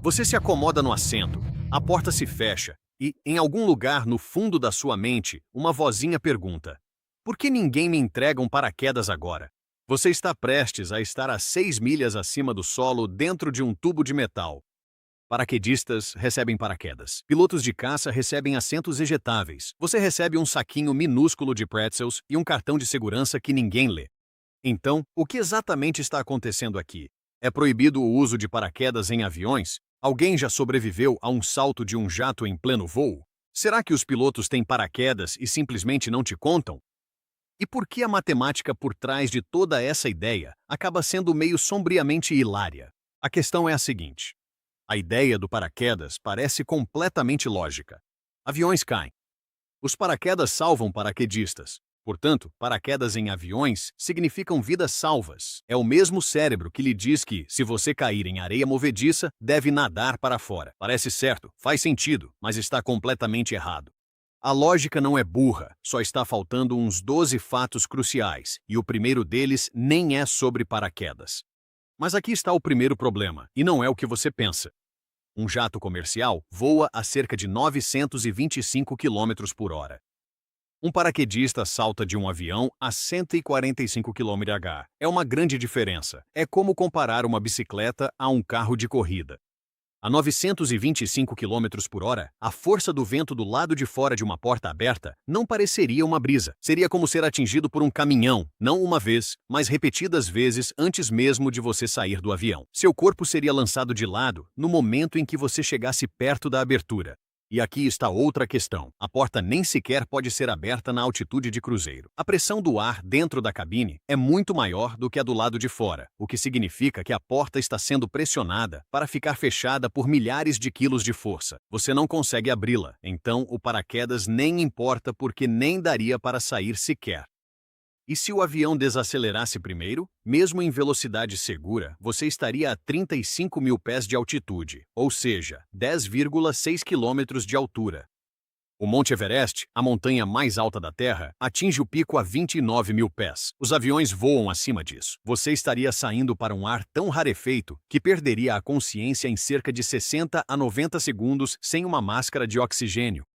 Você se acomoda no assento, a porta se fecha e, em algum lugar no fundo da sua mente, uma vozinha pergunta: por que ninguém me entrega um paraquedas agora? Você está prestes a estar a 6 milhas acima do solo dentro de um tubo de metal. Paraquedistas recebem paraquedas. Pilotos de caça recebem assentos ejetáveis. Você recebe um saquinho minúsculo de pretzels e um cartão de segurança que ninguém lê. Então, o que exatamente está acontecendo aqui? É proibido o uso de paraquedas em aviões? Alguém já sobreviveu a um salto de um jato em pleno voo? Será que os pilotos têm paraquedas e simplesmente não te contam? E por que a matemática por trás de toda essa ideia acaba sendo meio sombriamente hilária? A questão é a seguinte: a ideia do paraquedas parece completamente lógica. Aviões caem. Os paraquedas salvam paraquedistas. Portanto, paraquedas em aviões significam vidas salvas. É o mesmo cérebro que lhe diz que, se você cair em areia movediça, deve nadar para fora. Parece certo, faz sentido, mas está completamente errado. A lógica não é burra, só está faltando uns 12 fatos cruciais, e o primeiro deles nem é sobre paraquedas. Mas aqui está o primeiro problema, e não é o que você pensa. Um jato comercial voa a cerca de 925 km por hora. Um paraquedista salta de um avião a 145 km/h. É uma grande diferença. É como comparar uma bicicleta a um carro de corrida. A 925 km por hora, a força do vento do lado de fora de uma porta aberta não pareceria uma brisa. Seria como ser atingido por um caminhão, não uma vez, mas repetidas vezes antes mesmo de você sair do avião. Seu corpo seria lançado de lado no momento em que você chegasse perto da abertura. E aqui está outra questão. A porta nem sequer pode ser aberta na altitude de cruzeiro. A pressão do ar dentro da cabine é muito maior do que a do lado de fora, o que significa que a porta está sendo pressionada para ficar fechada por milhares de quilos de força. Você não consegue abri-la, então o paraquedas nem importa porque nem daria para sair sequer. E se o avião desacelerasse primeiro, mesmo em velocidade segura, você estaria a 35 mil pés de altitude, ou seja, 10,6 quilômetros de altura. O Monte Everest, a montanha mais alta da Terra, atinge o pico a 29 mil pés. Os aviões voam acima disso. Você estaria saindo para um ar tão rarefeito que perderia a consciência em cerca de 60 a 90 segundos sem uma máscara de oxigênio.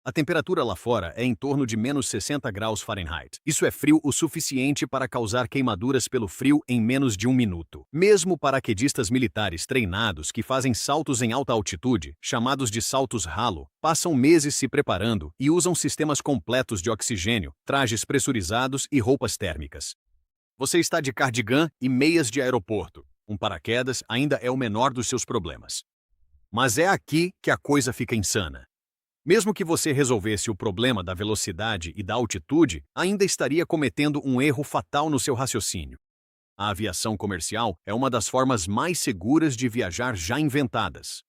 A temperatura lá fora é em torno de menos 60 graus Fahrenheit. Isso é frio o suficiente para causar queimaduras pelo frio em menos de um minuto. Mesmo paraquedistas militares treinados que fazem saltos em alta altitude, chamados de saltos ralo, passam meses se preparando e usam sistemas completos de oxigênio, trajes pressurizados e roupas térmicas. Você está de cardigan e meias de aeroporto. Um paraquedas ainda é o menor dos seus problemas. Mas é aqui que a coisa fica insana. Mesmo que você resolvesse o problema da velocidade e da altitude, ainda estaria cometendo um erro fatal no seu raciocínio. A aviação comercial é uma das formas mais seguras de viajar já inventadas.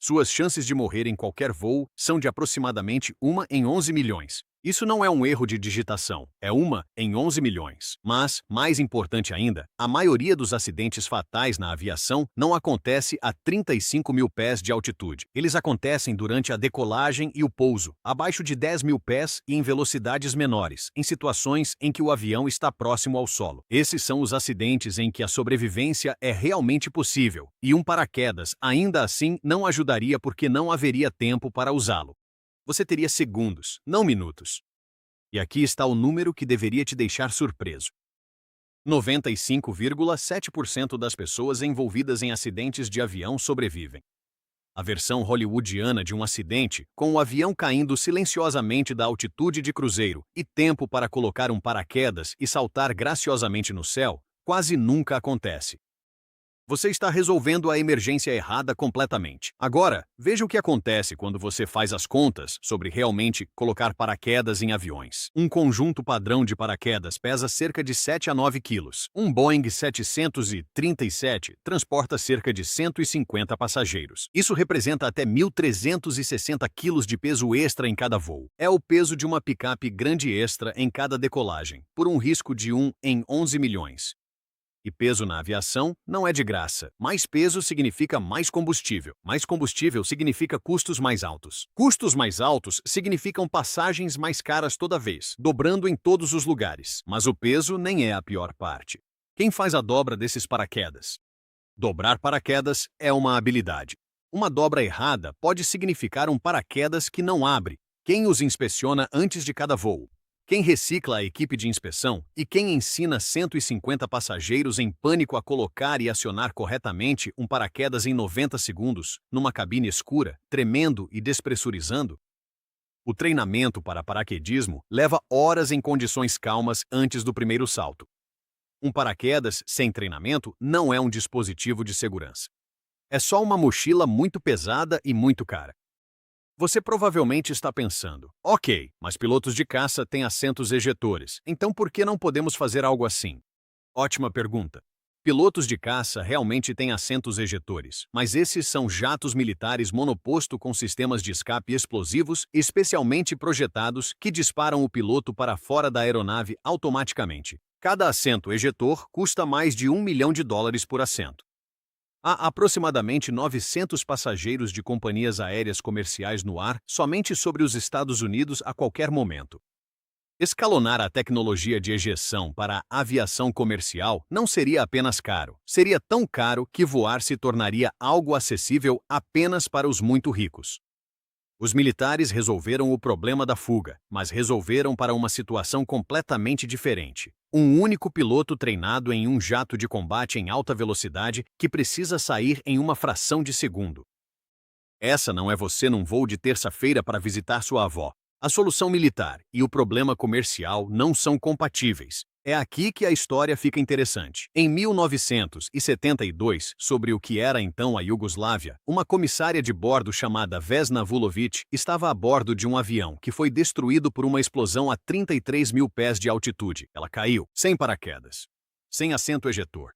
Suas chances de morrer em qualquer voo são de aproximadamente 1 em 11 milhões. Isso não é um erro de digitação, é 1 em 11 milhões. Mas, mais importante ainda, a maioria dos acidentes fatais na aviação não acontece a 35 mil pés de altitude. Eles acontecem durante a decolagem e o pouso, abaixo de 10 mil pés e em velocidades menores, em situações em que o avião está próximo ao solo. Esses são os acidentes em que a sobrevivência é realmente possível, e um paraquedas ainda assim não ajudaria porque não haveria tempo para usá-lo. Você teria segundos, não minutos. E aqui está o número que deveria te deixar surpreso. 95,7% das pessoas envolvidas em acidentes de avião sobrevivem. A versão hollywoodiana de um acidente, com o avião caindo silenciosamente da altitude de cruzeiro e tempo para colocar um paraquedas e saltar graciosamente no céu, quase nunca acontece. Você está resolvendo a emergência errada completamente. Agora, veja o que acontece quando você faz as contas sobre realmente colocar paraquedas em aviões. Um conjunto padrão de paraquedas pesa cerca de 7 a 9 quilos. Um Boeing 737 transporta cerca de 150 passageiros. Isso representa até 1.360 quilos de peso extra em cada voo. É o peso de uma picape grande extra em cada decolagem, por um risco de 1 em 11 milhões. E peso na aviação não é de graça. Mais peso significa mais combustível. Mais combustível significa custos mais altos. Custos mais altos significam passagens mais caras toda vez, dobrando em todos os lugares. Mas o peso nem é a pior parte. Quem faz a dobra desses paraquedas? Dobrar paraquedas é uma habilidade. Uma dobra errada pode significar um paraquedas que não abre. Quem os inspeciona antes de cada voo? Quem recicla a equipe de inspeção e quem ensina 150 passageiros em pânico a colocar e acionar corretamente um paraquedas em 90 segundos, numa cabine escura, tremendo e despressurizando? O treinamento para paraquedismo leva horas em condições calmas antes do primeiro salto. Um paraquedas sem treinamento não é um dispositivo de segurança. É só uma mochila muito pesada e muito cara. Você provavelmente está pensando, ok, mas pilotos de caça têm assentos ejetores, então por que não podemos fazer algo assim? Ótima pergunta. Pilotos de caça realmente têm assentos ejetores, mas esses são jatos militares monoposto com sistemas de escape explosivos especialmente projetados que disparam o piloto para fora da aeronave automaticamente. Cada assento ejetor custa mais de US$ 1 milhão por assento. Há aproximadamente 900 passageiros de companhias aéreas comerciais no ar somente sobre os Estados Unidos a qualquer momento. Escalonar a tecnologia de ejeção para a aviação comercial não seria apenas caro, seria tão caro que voar se tornaria algo acessível apenas para os muito ricos. Os militares resolveram o problema da fuga, mas resolveram para uma situação completamente diferente. Um único piloto treinado em um jato de combate em alta velocidade que precisa sair em uma fração de segundo. Essa não é você num voo de terça-feira para visitar sua avó. A solução militar e o problema comercial não são compatíveis. É aqui que a história fica interessante. Em 1972, sobre o que era então a Iugoslávia, uma comissária de bordo chamada Vesna Vulović estava a bordo de um avião que foi destruído por uma explosão a 33 mil pés de altitude. Ela caiu, sem paraquedas, sem assento ejetor.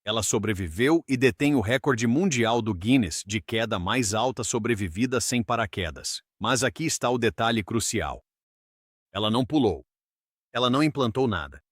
Ela sobreviveu e detém o recorde mundial do Guinness de queda mais alta sobrevivida sem paraquedas. Mas aqui está o detalhe crucial. Ela não pulou. Ela não implantou nada.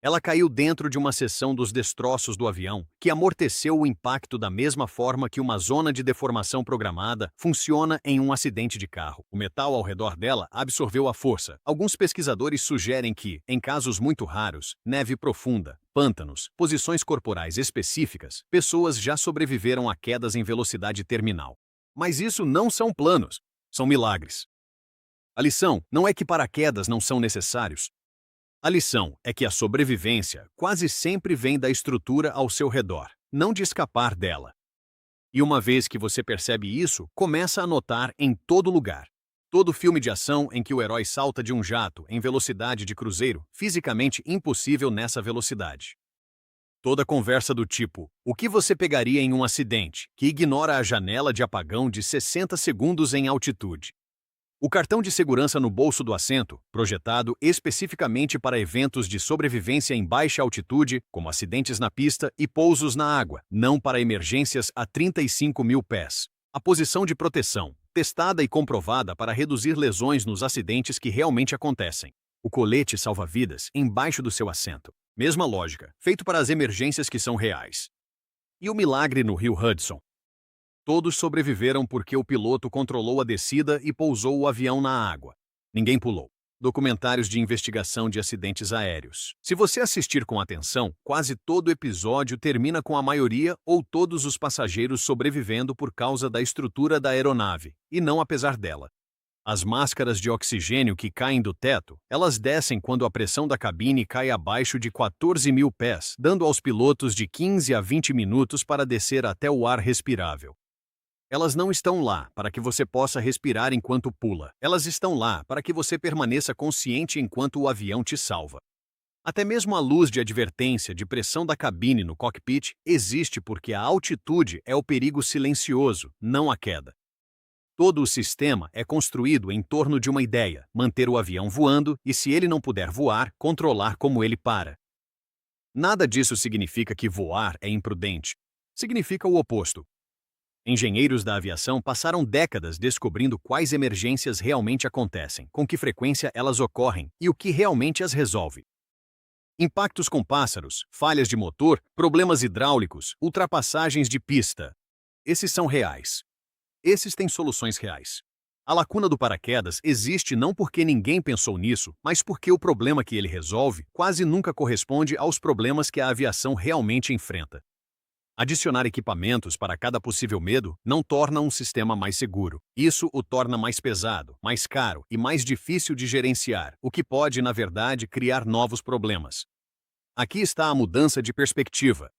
Ela caiu dentro de uma seção dos destroços do avião, que amorteceu o impacto da mesma forma que uma zona de deformação programada funciona em um acidente de carro. O metal ao redor dela absorveu a força. Alguns pesquisadores sugerem que, em casos muito raros, neve profunda, pântanos, posições corporais específicas, pessoas já sobreviveram a quedas em velocidade terminal. Mas isso não são planos, são milagres. A lição não é que paraquedas não são necessários. A lição é que a sobrevivência quase sempre vem da estrutura ao seu redor, não de escapar dela. E uma vez que você percebe isso, começa a notar em todo lugar. Todo filme de ação em que o herói salta de um jato em velocidade de cruzeiro, fisicamente impossível nessa velocidade. Toda conversa do tipo, o que você pegaria em um acidente, que ignora a janela de apagão de 60 segundos em altitude. O cartão de segurança no bolso do assento, projetado especificamente para eventos de sobrevivência em baixa altitude, como acidentes na pista e pousos na água, não para emergências a 35 mil pés. A posição de proteção, testada e comprovada para reduzir lesões nos acidentes que realmente acontecem. O colete salva-vidas embaixo do seu assento. Mesma lógica, feito para as emergências que são reais. E o milagre no Rio Hudson? Todos sobreviveram porque o piloto controlou a descida e pousou o avião na água. Ninguém pulou. Documentários de investigação de acidentes aéreos. Se você assistir com atenção, quase todo episódio termina com a maioria ou todos os passageiros sobrevivendo por causa da estrutura da aeronave, e não apesar dela. As máscaras de oxigênio que caem do teto, elas descem quando a pressão da cabine cai abaixo de 14 mil pés, dando aos pilotos de 15 a 20 minutos para descer até o ar respirável. Elas não estão lá para que você possa respirar enquanto pula. Elas estão lá para que você permaneça consciente enquanto o avião te salva. Até mesmo a luz de advertência de pressão da cabine no cockpit existe porque a altitude é o perigo silencioso, não a queda. Todo o sistema é construído em torno de uma ideia: manter o avião voando e, se ele não puder voar, controlar como ele para. Nada disso significa que voar é imprudente. Significa o oposto. Engenheiros da aviação passaram décadas descobrindo quais emergências realmente acontecem, com que frequência elas ocorrem e o que realmente as resolve. Impactos com pássaros, falhas de motor, problemas hidráulicos, ultrapassagens de pista. Esses são reais. Esses têm soluções reais. A lacuna do paraquedas existe não porque ninguém pensou nisso, mas porque o problema que ele resolve quase nunca corresponde aos problemas que a aviação realmente enfrenta. Adicionar equipamentos para cada possível medo não torna um sistema mais seguro. Isso o torna mais pesado, mais caro e mais difícil de gerenciar, o que pode, na verdade, criar novos problemas. Aqui está a mudança de perspectiva.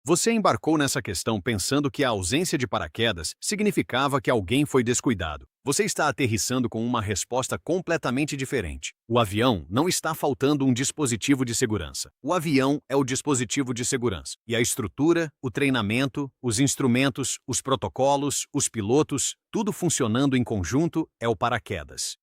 Você embarcou nessa questão pensando que a ausência de paraquedas significava que alguém foi descuidado. Você está aterrissando com uma resposta completamente diferente. O avião não está faltando um dispositivo de segurança. O avião é o dispositivo de segurança. E a estrutura, o treinamento, os instrumentos, os protocolos, os pilotos, tudo funcionando em conjunto é o paraquedas.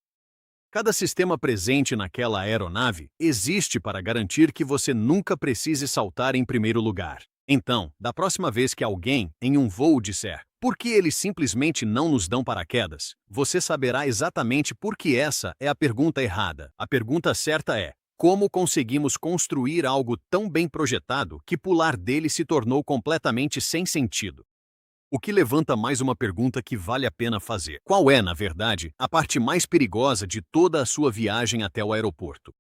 Cada sistema presente naquela aeronave existe para garantir que você nunca precise saltar em primeiro lugar. Então, da próxima vez que alguém, em um voo, disser "por que eles simplesmente não nos dão paraquedas?", você saberá exatamente por que essa é a pergunta errada. A pergunta certa é: como conseguimos construir algo tão bem projetado que pular dele se tornou completamente sem sentido? O que levanta mais uma pergunta que vale a pena fazer. Qual é, na verdade, a parte mais perigosa de toda a sua viagem até o aeroporto?